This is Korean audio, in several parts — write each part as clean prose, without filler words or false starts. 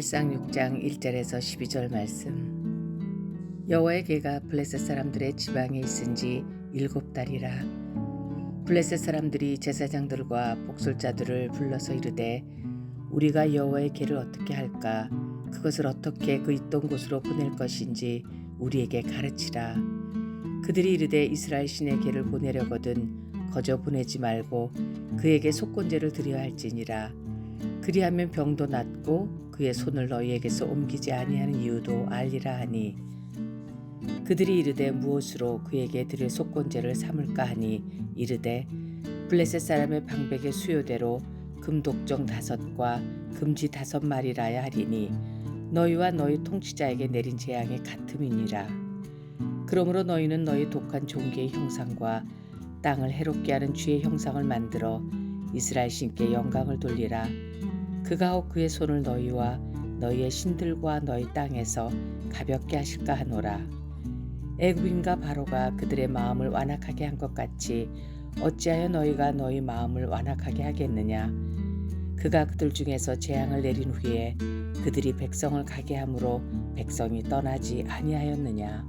사무엘상 6장 1절에서 12절 말씀. 여호와의 괴가 블레셋 사람들의 지방에 있은지 7달이라. 블레셋 사람들이 제사장들과 복술자들을 불러서 이르되 우리가 여호와의 괴를 어떻게 할까? 그것을 어떻게 그 있던 곳으로 보낼 것인지 우리에게 가르치라. 그들이 이르되 이스라엘 신의 괴를 보내려거든 거저 보내지 말고 그에게 속건제를 드려야 할지니라. 그리하면 병도 낫고 그의 손을 너희에게서 옮기지 아니하는 이유도 알리라 하니, 그들이 이르되 무엇으로 그에게 드릴 속건제를 삼을까 하니 이르되 블레셋 사람의 방백의 수요대로 금독정 5과 금쥐 5마리라야 하리니 너희와 너희 통치자에게 내린 재앙이 같음이니라. 그러므로 너희는 너희 독한 종기의 형상과 땅을 해롭게 하는 쥐의 형상을 만들어 이스라엘 신께 영광을 돌리라. 그가 혹 그의 손을 너희와 너희의 신들과 너희 땅에서 가볍게 하실까 하노라. 애굽인과 바로가 그들의 마음을 완악하게 한 것 같이 어찌하여 너희가 너희 마음을 완악하게 하겠느냐. 그가 그들 중에서 재앙을 내린 후에 그들이 백성을 가게 함으로 백성이 떠나지 아니하였느냐.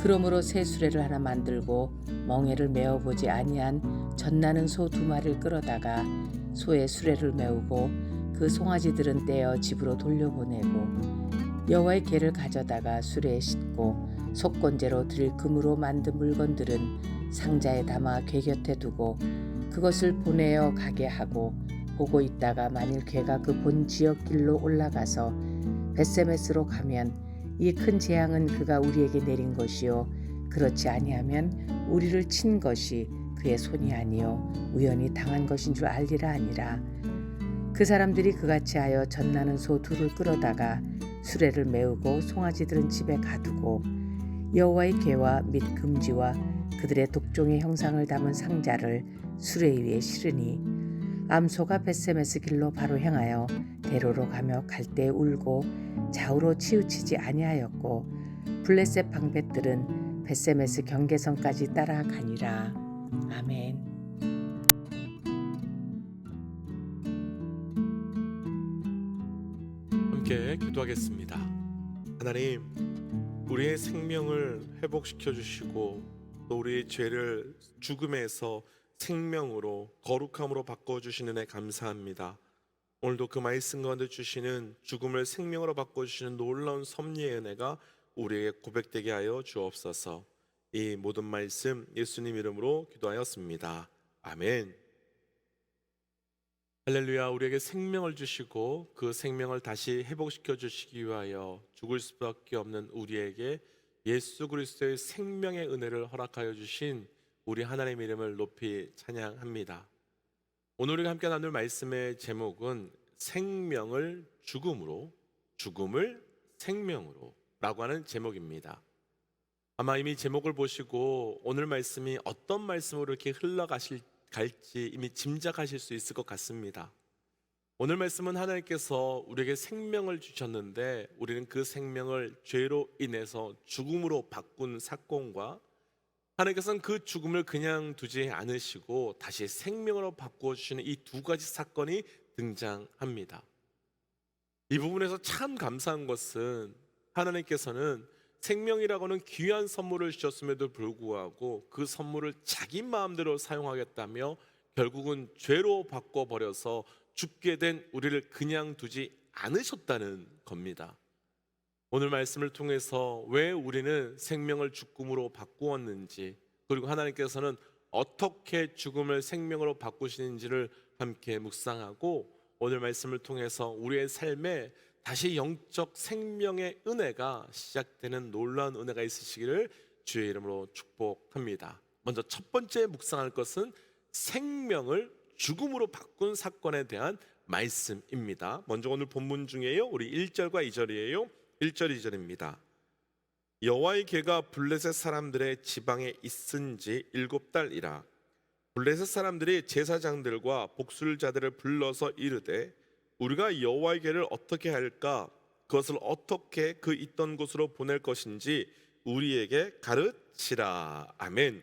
그러므로 새 수레를 하나 만들고 멍에를 메어보지 아니한 젖나는 소 2마리를 끌어다가 소의 수레를 메우고 그 송아지들은 떼어 집으로 돌려보내고 여호와의 괴를 가져다가 수레에 싣고 속건제로 드릴 금으로 만든 물건들은 상자에 담아 괴 곁에 두고 그것을 보내어 가게 하고, 보고 있다가 만일 괴가 그 본 지역 길로 올라가서 벳세메스로 가면 이 큰 재앙은 그가 우리에게 내린 것이요 그렇지 아니하면 우리를 친 것이 그의 손이 아니요 우연히 당한 것인 줄 알리라 하니라. 그 사람들이 그같이 하여 젖나는 소 2를 끌어다가 수레를 메우고 송아지들은 집에 가두고 여호와의 괴와 및 금지와 그들의 독종의 형상을 담은 상자를 수레 위에 실으니, 암소가 벳세메스 길로 바로 향하여 대로로 가며 갈대에 울고 좌우로 치우치지 아니하였고 블레셋 방백들은 벳세메스 경계선까지 따라가니라. 아멘. 함께 기도하겠습니다. 하나님, 우리의 생명을 회복시켜 주시고 또 우리의 죄를 죽음에서 생명으로 거룩함으로 바꿔주시는 애 감사합니다. 오늘도 그 말씀 가운데 주시는 죽음을 생명으로 바꿔주시는 놀라운 섭리의 은혜가 우리에게 고백되게 하여 주옵소서. 이 모든 말씀 예수님 이름으로 기도하였습니다. 아멘. 할렐루야. 우리에게 생명을 주시고 그 생명을 다시 회복시켜 주시기 위하여 죽을 수밖에 없는 우리에게 예수 그리스도의 생명의 은혜를 허락하여 주신 우리 하나님의 이름을 높이 찬양합니다. 오늘 우리가 함께 나눌 말씀의 제목은 생명을 죽음으로, 죽음을 생명으로 라고 하는 제목입니다. 아마 이미 제목을 보시고 오늘 말씀이 어떤 말씀으로 이렇게 갈지 이미 짐작하실 수 있을 것 같습니다. 오늘 말씀은 하나님께서 우리에게 생명을 주셨는데 우리는 그 생명을 죄로 인해서 죽음으로 바꾼 사건과 하나님께서는 그 죽음을 그냥 두지 않으시고 다시 생명으로 바꾸어 주시는 이 2가지 사건이 등장합니다. 이 부분에서 참 감사한 것은 하나님께서는 생명이라고는 귀한 선물을 주셨음에도 불구하고 그 선물을 자기 마음대로 사용하겠다며 결국은 죄로 바꿔버려서 죽게 된 우리를 그냥 두지 않으셨다는 겁니다. 오늘 말씀을 통해서 왜 우리는 생명을 죽음으로 바꾸었는지, 그리고 하나님께서는 어떻게 죽음을 생명으로 바꾸시는지를 함께 묵상하고 오늘 말씀을 통해서 우리의 삶에 다시 영적 생명의 은혜가 시작되는 놀라운 은혜가 있으시기를 주의 이름으로 축복합니다. 먼저 첫 번째 묵상할 것은 생명을 죽음으로 바꾼 사건에 대한 말씀입니다. 먼저 오늘 본문 중에요, 우리 1절과 2절이에요. 1절 2절입니다. 여호와의 괴가 블레셋 사람들의 지방에 있은지 7달이라. 블레셋 사람들이 제사장들과 복술자들을 불러서 이르되 우리가 여호와의 괴를 어떻게 할까? 그것을 어떻게 그 있던 곳으로 보낼 것인지 우리에게 가르치라. 아멘.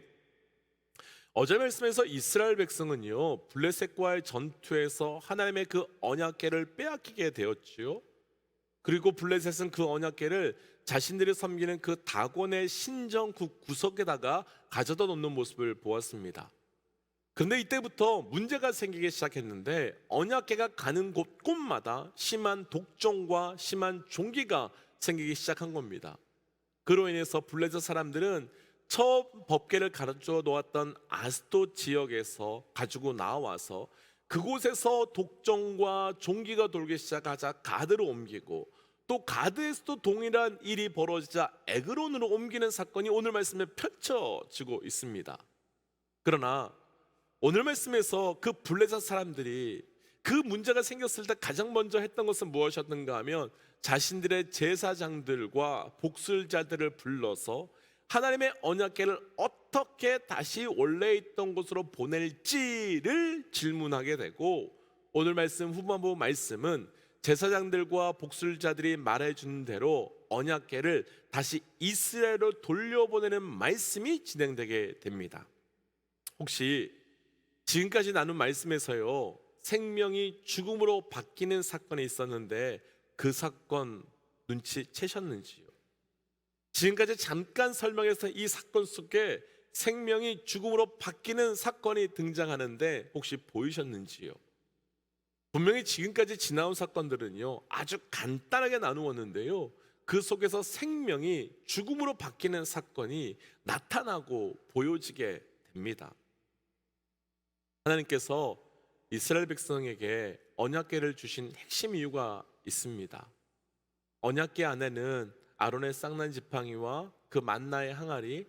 어제 말씀에서 이스라엘 백성은요 블레셋과의 전투에서 하나님의 그 언약궤를 빼앗기게 되었지요. 그리고 블레셋은 그 언약궤를 자신들이 섬기는 그 다곤의 신전 구석에다가 가져다 놓는 모습을 보았습니다. 그런데 이때부터 문제가 생기기 시작했는데 언약궤가 가는 곳곳마다 심한 독종과 심한 종기가 생기기 시작한 겁니다. 그로 인해서 블레셋 사람들은 처음 법궤를 가르쳐 놓았던 아스돗 지역에서 가지고 나와서 그곳에서 독종과 종기가 돌기 시작하자 가드로 옮기고, 또 가드에서도 동일한 일이 벌어지자 에그론으로 옮기는 사건이 오늘 말씀에 펼쳐지고 있습니다. 그러나 오늘 말씀에서 그 블레셋 사람들이 그 문제가 생겼을 때 가장 먼저 했던 것은 무엇이었는가 하면 자신들의 제사장들과 복술자들을 불러서 하나님의 언약궤를 어떻게 다시 원래 있던 곳으로 보낼지를 질문하게 되고, 오늘 말씀 후반부 말씀은 제사장들과 복술자들이 말해준 대로 언약궤를 다시 이스라엘로 돌려보내는 말씀이 진행되게 됩니다. 혹시 지금까지 나눈 말씀에서요, 생명이 죽음으로 바뀌는 사건이 있었는데 그 사건 눈치채셨는지요? 지금까지 잠깐 설명해서 이 사건 속에 생명이 죽음으로 바뀌는 사건이 등장하는데 혹시 보이셨는지요? 분명히 지금까지 지나온 사건들은요, 아주 간단하게 나누었는데요, 그 속에서 생명이 죽음으로 바뀌는 사건이 나타나고 보여지게 됩니다. 하나님께서 이스라엘 백성에게 언약궤를 주신 핵심 이유가 있습니다. 언약궤 안에는 아론의 쌍난 지팡이와 그 만나의 항아리,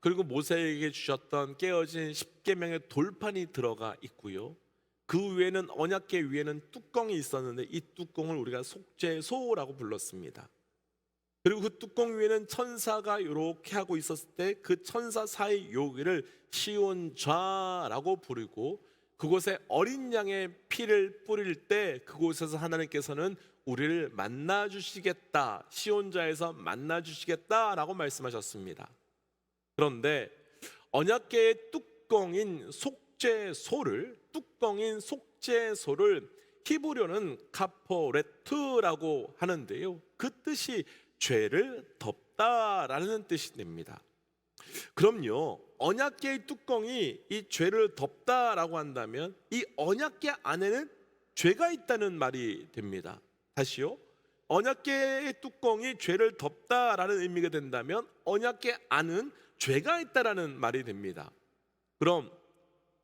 그리고 모세에게 주셨던 깨어진 십계명의 돌판이 들어가 있고요, 그 위에는 언약궤 위에는 뚜껑이 있었는데 이 뚜껑을 우리가 속죄소라고 불렀습니다. 그리고 그 뚜껑 위에는 천사가 이렇게 하고 있었을 때 그 천사 사이 여기를 시온좌라고 부르고, 그곳에 어린 양의 피를 뿌릴 때 그곳에서 하나님께서는 우리를 만나 주시겠다, 시온좌에서 만나 주시겠다라고 말씀하셨습니다. 그런데 언약궤의 뚜껑인 속죄소를 히브리어는 카포레트라고 하는데요, 그 뜻이 죄를 덮다라는 뜻이 됩니다. 그럼요, 언약궤의 뚜껑이 이 죄를 덮다라고 한다면 이 언약궤 안에는 죄가 있다는 말이 됩니다. 다시요, 언약궤의 뚜껑이 죄를 덮다라는 의미가 된다면 언약궤 안은 죄가 있다라는 말이 됩니다. 그럼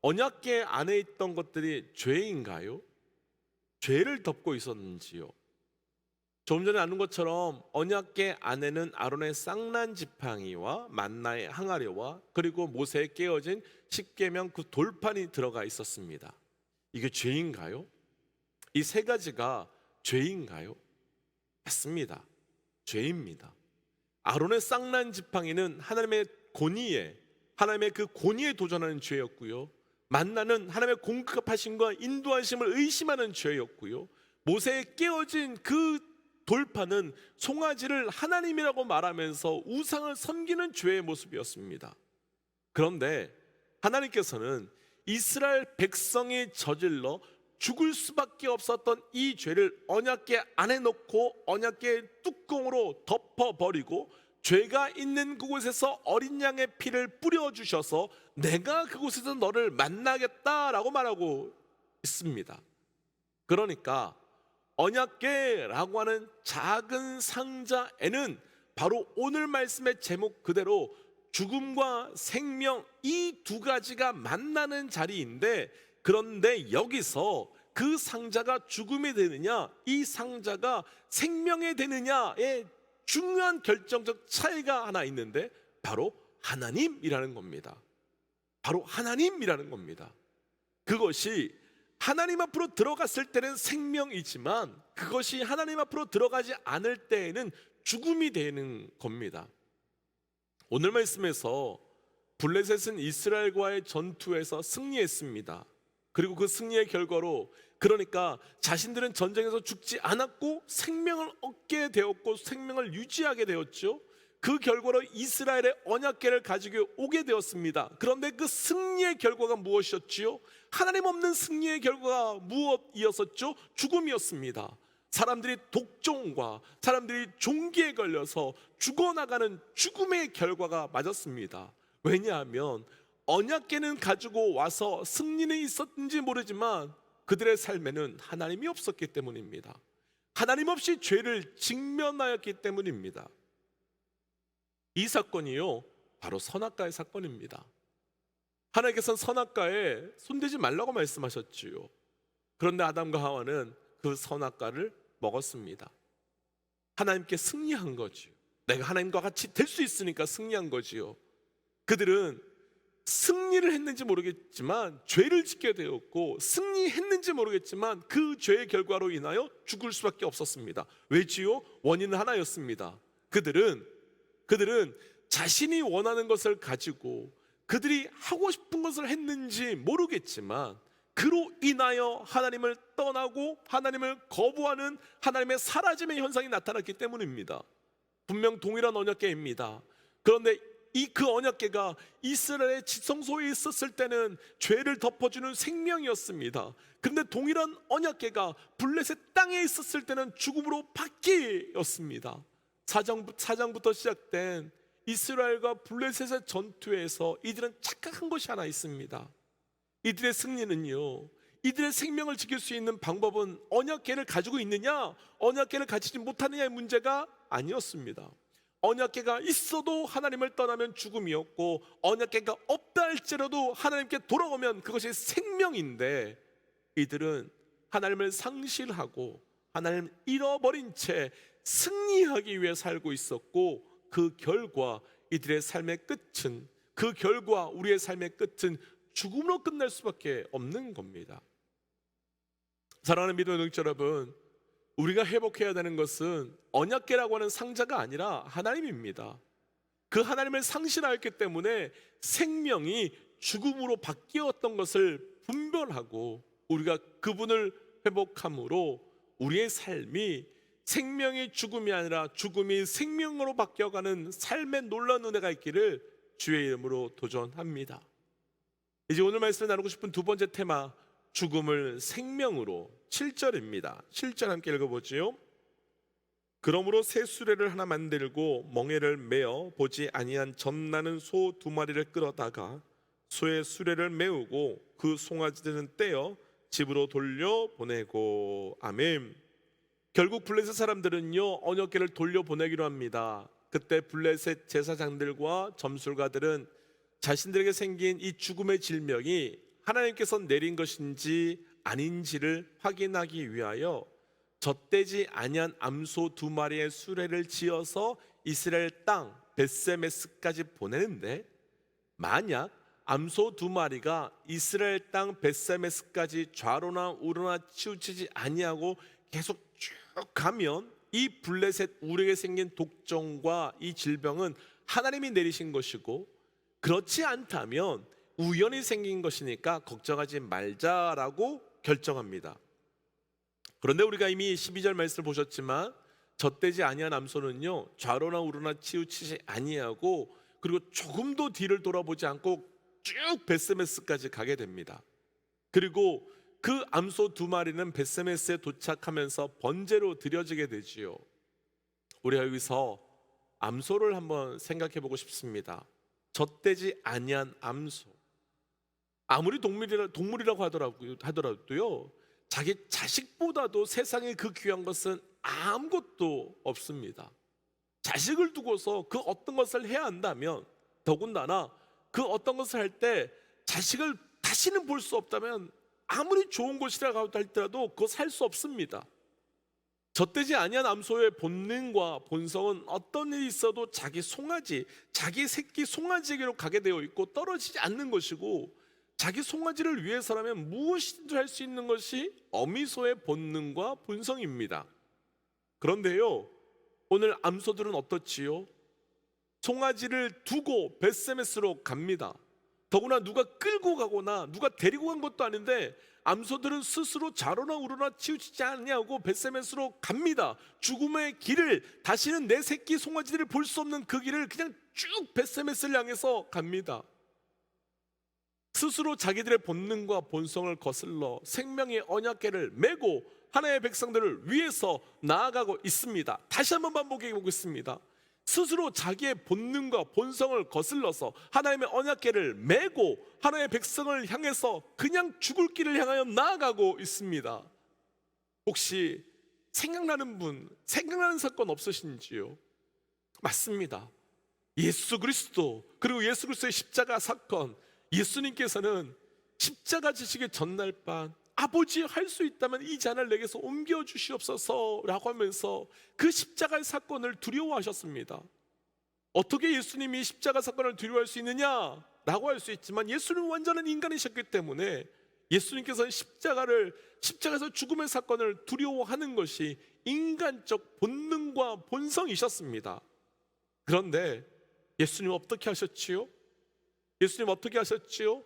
언약궤 안에 있던 것들이 죄인가요? 죄를 덮고 있었는지요? 조금 전에 나눈 것처럼 언약궤 안에는 아론의 쌍난 지팡이와 만나의 항아리와 그리고 모세의 깨어진 십계명 그 돌판이 들어가 있었습니다. 이게 죄인가요? 이 세 가지가 죄인가요? 맞습니다. 죄입니다. 아론의 쌍난 지팡이는 하나님의 그 권위에 도전하는 죄였고요, 만나는 하나님의 공급하심과 인도하심을 의심하는 죄였고요, 모세의 깨어진 그 돌판은 송아지를 하나님이라고 말하면서 우상을 섬기는 죄의 모습이었습니다. 그런데 하나님께서는 이스라엘 백성이 저질러 죽을 수밖에 없었던 이 죄를 언약궤 안에 넣고 언약궤 뚜껑으로 덮어버리고 죄가 있는 그곳에서 어린 양의 피를 뿌려주셔서 내가 그곳에서 너를 만나겠다라고 말하고 있습니다. 그러니까 언약궤라고 하는 작은 상자에는 바로 오늘 말씀의 제목 그대로 죽음과 생명 이 두 가지가 만나는 자리인데, 그런데 여기서 그 상자가 죽음이 되느냐 이 상자가 생명이 되느냐의 중요한 결정적 차이가 하나 있는데 바로 하나님이라는 겁니다. 바로 하나님이라는 겁니다. 그것이 하나님 앞으로 들어갔을 때는 생명이지만 그것이 하나님 앞으로 들어가지 않을 때에는 죽음이 되는 겁니다. 오늘 말씀에서 블레셋은 이스라엘과의 전투에서 승리했습니다. 그리고 그 승리의 결과로 그러니까 자신들은 전쟁에서 죽지 않았고 생명을 얻게 되었고 생명을 유지하게 되었죠. 그 결과로 이스라엘의 언약궤를 가지고 오게 되었습니다. 그런데 그 승리의 결과가 무엇이었지요? 하나님 없는 승리의 결과가 무엇이었었죠? 죽음이었습니다. 사람들이 독종과 사람들이 종기에 걸려서 죽어나가는 죽음의 결과가 맞았습니다. 왜냐하면 언약궤는 가지고 와서 승리는 있었는지 모르지만 그들의 삶에는 하나님이 없었기 때문입니다. 하나님 없이 죄를 직면하였기 때문입니다. 이 사건이요, 바로 선악과의 사건입니다. 하나님께서는 선악과에 손대지 말라고 말씀하셨지요. 그런데 아담과 하와는 그 선악과를 먹었습니다. 하나님께 승리한 거지요. 내가 하나님과 같이 될 수 있으니까 승리한 거지요. 그들은 승리를 했는지 모르겠지만 죄를 짓게 되었고, 승리했는지 모르겠지만 그 죄의 결과로 인하여 죽을 수밖에 없었습니다. 왜지요? 원인은 하나였습니다. 그들은 자신이 원하는 것을 가지고 그들이 하고 싶은 것을 했는지 모르겠지만 그로 인하여 하나님을 떠나고 하나님을 거부하는 하나님의 사라짐의 현상이 나타났기 때문입니다. 분명 동일한 언약궤입니다. 그런데 그 언약궤가 이스라엘의 지성소에 있었을 때는 죄를 덮어주는 생명이었습니다. 그런데 동일한 언약궤가 블레셋 땅에 있었을 때는 죽음으로 바뀌었습니다. 사장부터 시작된 이스라엘과 블레셋의 전투에서 이들은 착각한 것이 하나 있습니다. 이들의 승리는요, 이들의 생명을 지킬 수 있는 방법은 언약궤를 가지고 있느냐, 언약궤를 가지지 못하느냐의 문제가 아니었습니다. 언약궤가 있어도 하나님을 떠나면 죽음이었고, 언약궤가 없다 할지라도 하나님께 돌아오면 그것이 생명인데, 이들은 하나님을 상실하고 하나님을 잃어버린 채 승리하기 위해 살고 있었고, 그 결과 이들의 삶의 끝은, 그 결과 우리의 삶의 끝은 죽음으로 끝날 수밖에 없는 겁니다. 사랑하는 믿음의 동지 여러분, 우리가 회복해야 되는 것은 언약궤라고 하는 상자가 아니라 하나님입니다. 그 하나님을 상실하였기 때문에 생명이 죽음으로 바뀌었던 것을 분별하고 우리가 그분을 회복함으로 우리의 삶이 생명이 죽음이 아니라 죽음이 생명으로 바뀌어가는 삶의 놀라운 은혜가 있기를 주의 이름으로 도전합니다. 이제 오늘 말씀을 나누고 싶은 두 번째 테마, 죽음을 생명으로, 7절입니다. 7절 함께 읽어보지요. 그러므로 새 수레를 하나 만들고 멍에를 메어 보지 아니한 젖나는 소 2마리를 끌어다가 소의 수레를 메우고 그 송아지들은 떼어 집으로 돌려보내고. 아멘. 결국 블레셋 사람들은요, 언약궤를 돌려보내기로 합니다. 그때 블레셋 제사장들과 점술가들은 자신들에게 생긴 이 죽음의 질병이 하나님께서 내린 것인지 아닌지를 확인하기 위하여 젖되지 아니한 암소 2마리의 수레를 지어서 이스라엘 땅 벳세메스까지 보내는데, 만약 암소 2마리가 이스라엘 땅 벳세메스까지 좌로나 우로나 치우치지 아니하고 계속 쭉 가면 이 블레셋 우르에게 생긴 독종과 이 질병은 하나님이 내리신 것이고, 그렇지 않다면 우연히 생긴 것이니까 걱정하지 말자라고 결정합니다. 그런데 우리가 이미 12절 말씀을 보셨지만 젖되지 아니한 암소는요, 좌로나 우로나 치우치지 아니하고 그리고 조금도 뒤를 돌아보지 않고 쭉 벳세메스까지 가게 됩니다. 그리고 그 암소 2마리는 벳세메스에 도착하면서 번제로 드려지게 되지요. 우리가 여기서 암소를 한번 생각해 보고 싶습니다. 젖되지 아니한 암소. 아무리 동물이라고 하더라도요, 자기 자식보다도 세상에 그 귀한 것은 아무것도 없습니다. 자식을 두고서 그 어떤 것을 해야 한다면, 더군다나 그 어떤 것을 할 때 자식을 다시는 볼 수 없다면 아무리 좋은 곳이라고 할지라도 그거 살 수 없습니다. 젖되지 아니한 암소의 본능과 본성은 어떤 일이 있어도 자기 송아지, 자기 새끼 송아지에게로 가게 되어 있고 떨어지지 않는 것이고, 자기 송아지를 위해서라면 무엇이든지 할 수 있는 것이 어미소의 본능과 본성입니다. 그런데요, 오늘 암소들은 어떻지요? 송아지를 두고 벳세메스로 갑니다. 더구나 누가 끌고 가거나 누가 데리고 간 것도 아닌데 암소들은 스스로 좌로나 우로나 치우치지 아니하고 벳세메스로 갑니다. 죽음의 길을, 다시는 내 새끼 송아지들을 볼 수 없는 그 길을 그냥 쭉 벳세메스를 향해서 갑니다. 스스로 자기들의 본능과 본성을 거슬러 생명의 언약궤를 메고 하나님의 백성들을 위해서 나아가고 있습니다. 다시 한번 반복해 보겠습니다. 스스로 자기의 본능과 본성을 거슬러서 하나님의 언약궤를 메고 하나님의 백성을 향해서 그냥 죽을 길을 향하여 나아가고 있습니다. 혹시 생각나는 분, 생각나는 사건 없으신지요? 맞습니다. 예수 그리스도, 그리고 예수 그리스도의 십자가 사건. 예수님께서는 십자가 지시기 전날 밤 아버지, 할 수 있다면 이 잔을 내게서 옮겨 주시옵소서 라고 하면서 그 십자가의 사건을 두려워하셨습니다. 어떻게 예수님이 십자가 사건을 두려워할 수 있느냐 라고 할 수 있지만, 예수님은 완전한 인간이셨기 때문에 예수님께서는 십자가에서 죽음의 사건을 두려워하는 것이 인간적 본능과 본성이셨습니다. 그런데 예수님 어떻게 하셨지요? 예수님 어떻게 하셨지요?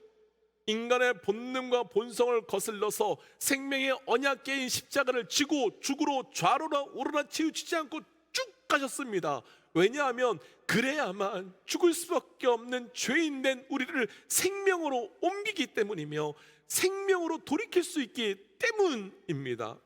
인간의 본능과 본성을 거슬러서 생명의 언약궤인 십자가를 지고 죽으로 좌로나 우로나 치우치지 않고 쭉 가셨습니다. 왜냐하면 그래야만 죽을 수밖에 없는 죄인된 우리를 생명으로 옮기기 때문이며 생명으로 돌이킬 수 있기 때문입니다.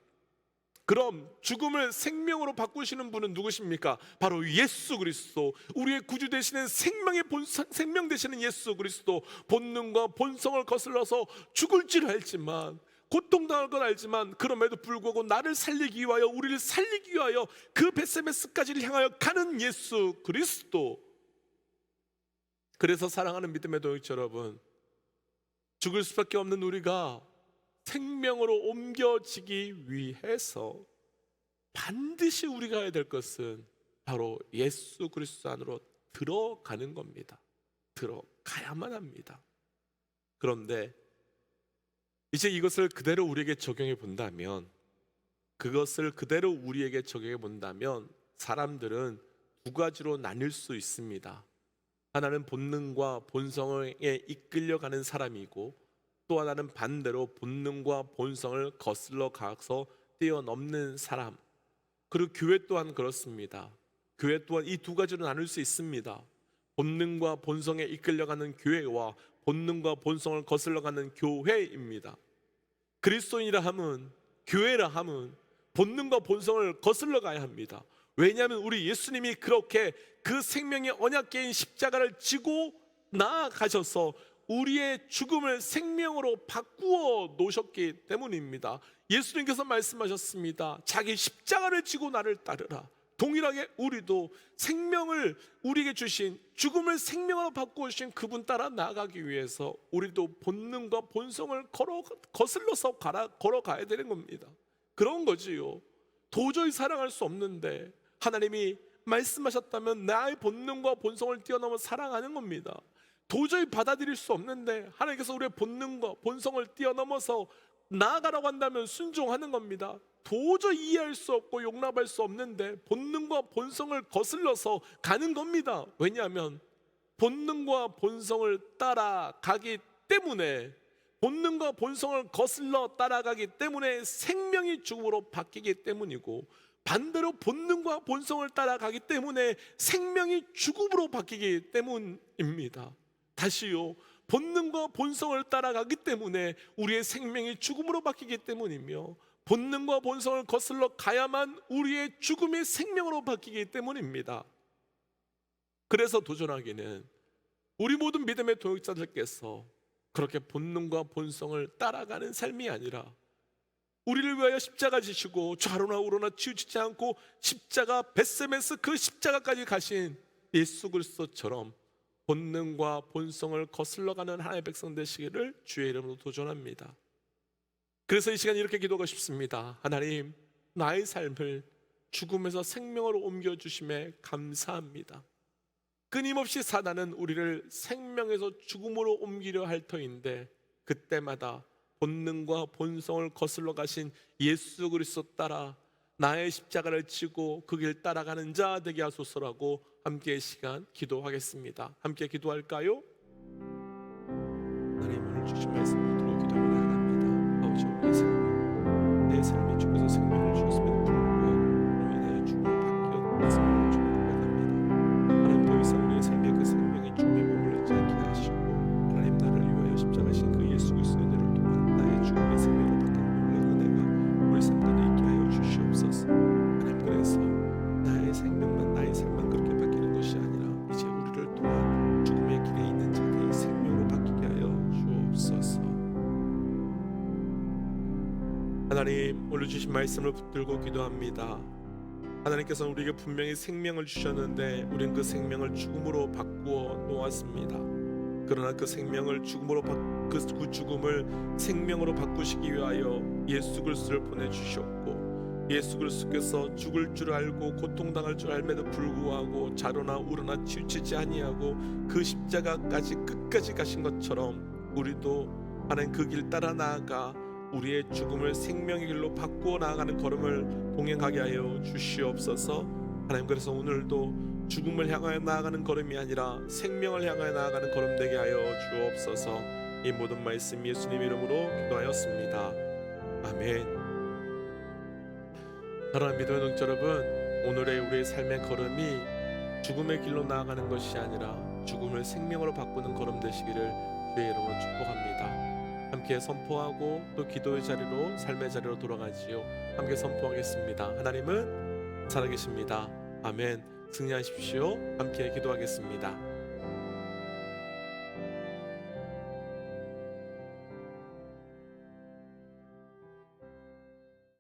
그럼 죽음을 생명으로 바꾸시는 분은 누구십니까? 바로 예수 그리스도, 우리의 구주 되시는 생명 되시는 예수 그리스도. 본능과 본성을 거슬러서 죽을 줄 알지만, 고통당할 건 알지만, 그럼에도 불구하고 나를 살리기 위하여, 우리를 살리기 위하여 그 벳세메스까지를 향하여 가는 예수 그리스도. 그래서 사랑하는 믿음의 동역자 여러분, 죽을 수밖에 없는 우리가 생명으로 옮겨지기 위해서 반드시 우리가 해야 될 것은 바로 예수 그리스도 안으로 들어가는 겁니다. 들어가야만 합니다. 그런데 이제 이것을 그대로 우리에게 적용해 본다면, 사람들은 두 가지로 나뉠 수 있습니다. 하나는 본능과 본성에 이끌려가는 사람이고, 또 하나는 반대로 본능과 본성을 거슬러 가서 뛰어넘는 사람. 그리고 교회 또한 그렇습니다. 교회 또한 이 두 가지로 나눌 수 있습니다. 본능과 본성에 이끌려가는 교회와 본능과 본성을 거슬러가는 교회입니다. 그리스도인이라 함은, 교회라 함은 본능과 본성을 거슬러 가야 합니다. 왜냐하면 우리 예수님이 그렇게 그 생명의 언약궤인 십자가를 지고 나아가셔서 우리의 죽음을 생명으로 바꾸어 놓으셨기 때문입니다. 예수님께서 말씀하셨습니다. 자기 십자가를 지고 나를 따르라. 동일하게 우리도 생명을 우리에게 주신, 죽음을 생명으로 바꾸어 주신 그분 따라 나아가기 위해서 우리도 본능과 본성을 거슬러서 걸어가야 되는 겁니다. 그런 거지요. 도저히 사랑할 수 없는데 하나님이 말씀하셨다면 나의 본능과 본성을 뛰어넘어 사랑하는 겁니다. 도저히 받아들일 수 없는데 하나님께서 우리의 본능과 본성을 뛰어넘어서 나아가라고 한다면 순종하는 겁니다. 도저히 이해할 수 없고 용납할 수 없는데 본능과 본성을 거슬러서 가는 겁니다. 왜냐하면 본능과 본성을 따라가기 때문에, 본능과 본성을 거슬러 따라가기 때문에 생명이 죽음으로 바뀌기 때문이고, 반대로 본능과 본성을 따라가기 때문에 생명이 죽음으로 바뀌기 때문입니다. 다시요, 본능과 본성을 따라가기 때문에 우리의 생명이 죽음으로 바뀌기 때문이며, 본능과 본성을 거슬러 가야만 우리의 죽음이 생명으로 바뀌기 때문입니다. 그래서 도전하기는 우리 모든 믿음의 동역자들께서 그렇게 본능과 본성을 따라가는 삶이 아니라, 우리를 위하여 십자가 지시고 좌로나 우로나 치우치지 않고 십자가 벳세메스 그 십자가까지 가신 예수 그리스도처럼 본능과 본성을 거슬러가는 하나님의 백성 되시기를 주의 이름으로 도전합니다. 그래서 이 시간 이렇게 기도하고 싶습니다. 하나님, 나의 삶을 죽음에서 생명으로 옮겨주심에 감사합니다. 끊임없이 사단은 우리를 생명에서 죽음으로 옮기려 할 터인데, 그때마다 본능과 본성을 거슬러 가신 예수 그리스도 따라 나의 십자가를 지고 그 길 따라가는 자 되게 하소서라고 함께 이 시간 기도하겠습니다. 함께 기도할까요? 하나님, 오늘 주신 말씀 들어 기도하며 나아갑니다. 아버지, 우리의 삶, 내 삶이 죽어서 생명을 주셨음에도 불구하고 그로 인하여 죽음으로 바뀌었음을 주님 고백합니다. 하나님, 더 이상 우리의 삶에 그 생명이 죽음에 머물지 않게 하시고 하나님, 나를 위하여 십자가 하나님, 오늘 주신 말씀을 붙들고 기도합니다. 하나님께서는 우리에게 분명히 생명을 주셨는데 우리는 그 생명을 죽음으로 바꾸어 놓았습니다. 그러나 그 생명을 그 죽음을 생명으로 바꾸시기 위하여 예수 그리스도를 보내주셨고, 예수 그리스도께서 죽을 줄 알고 고통당할 줄 알매도 불구하고 자로나 우러나 치우치지 아니하고 그 십자가까지 끝까지 가신 것처럼 우리도 하나님 그 길 따라 나아가 우리의 죽음을 생명의 길로 바꾸어 나아가는 걸음을 동행하게 하여 주시옵소서. 하나님, 그래서 오늘도 죽음을 향하여 나아가는 걸음이 아니라 생명을 향하여 나아가는 걸음 되게 하여 주옵소서. 이 모든 말씀 예수님 이름으로 기도하였습니다. 아멘. 사랑하는 믿음의 동지 여러분, 오늘의 우리의 삶의 걸음이 죽음의 길로 나아가는 것이 아니라 죽음을 생명으로 바꾸는 걸음 되시기를 주의 이름으로 축복합니다. 함께 선포하고 또 기도의 자리로, 삶의 자리로 돌아가지요. 함께 선포하겠습니다. 하나님은 살아계십니다. 아멘. 승리하십시오. 함께 기도하겠습니다.